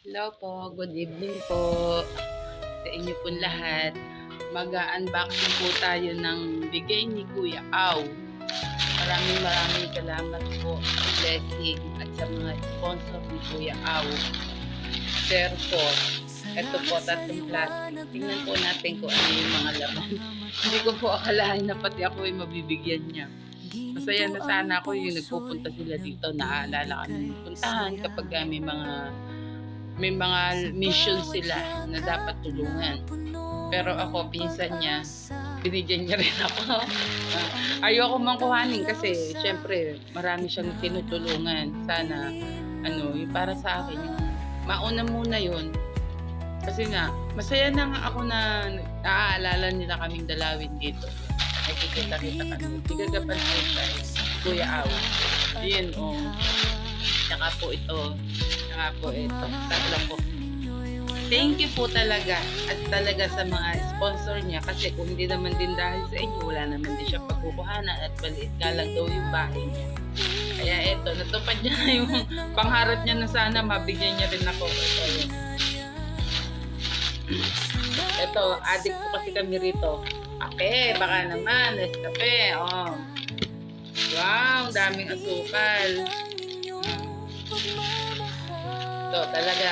Hello po, good evening po sa inyo po lahat. Mag-unboxing po tayo ng bigay ni Kuya Au. Maraming salamat po sa blessing at sa mga sponsor ni Kuya Au. Sir po, ito po, tatlong plastic. Tingnan po natin kung ano yung mga laman. Hindi ko po akalain na pati ako ay mabibigyan niya. Masaya na sana ako yung nagpupunta sila dito. Naaalala kami puntahan kapag may mga mission sila na dapat tulungan. Pero ako, pinsan niya, binigyan niya rin ako. Ayoko mang kuhanin kasi syempre marami siyang tinutulungan. Sana yung para sa akin, yung mauna muna yun. Kasi nga, masaya na nga ako na naaalala nila kaming dalawin dito. Nakikita-kita kami. Gagapan po tayo. Kuya Au. Yun, Tsaka po ito. Tatlo po. Thank you po talaga. At talaga sa mga sponsor niya. Kasi kung hindi naman din dahil sa inyo, wala naman din siya pagkukuhanan at maliit nga lang daw yung bahay niya. Kaya eto, natupad niya na yung pangharap niya na sana mabigyan niya rin ako. Ito, adik po kasi kami rito. Kape, baka naman. Nescafe, Wow, daming asukal. Ito, talaga.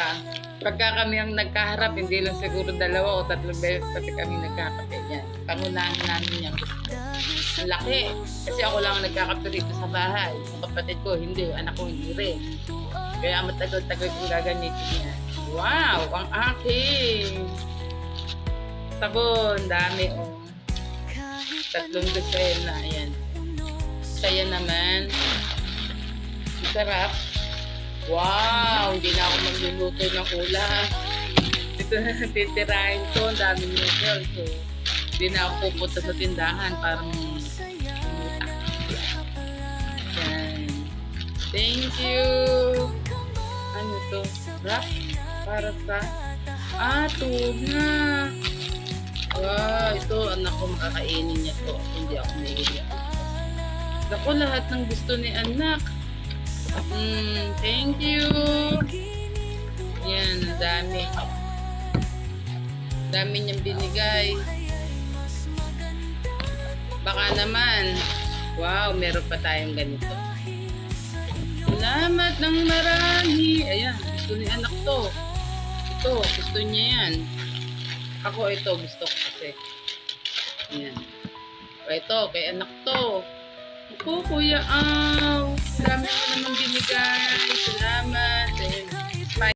Pagka kami ang nagkaharap, hindi lang siguro 2 o 3 beses kasi kami nagkakape niyan. Pangunahan namin yan. Ang laki. Kasi ako lang ang nagkakape rito sa bahay. Yung kapatid ko, hindi. Anak ko, hindi rin. Kaya matagal-tagal kong gagamitin yan. Wow! Ang aking! Sabon, dami tatlong dosena, ayan. Kaya naman, sarap. Wow! Hindi na ako magluluto ng ulam. Ito na titirahin ko, ang daming noodles. So, hindi na ako pupunta sa tindahan, parang yan. Thank you! Ano to? Wrap? Para sa tuna. Wow, ito anak ko makakainin niya to. Hindi ako mahihiya. Ako lahat ng gusto ni anak. Thank you. Yan, dami. Dami niyang binigay. Baka naman. Wow, meron pa tayong ganito. Salamat ng marami. Ayan, gusto ni anak to. Ito, gusto niya yan. Ako ito, gusto ko kasi. Ayan. Ito, kay anak to. Ako, Kuya Au. Dami ko naman binigay. Salamat. Ayan.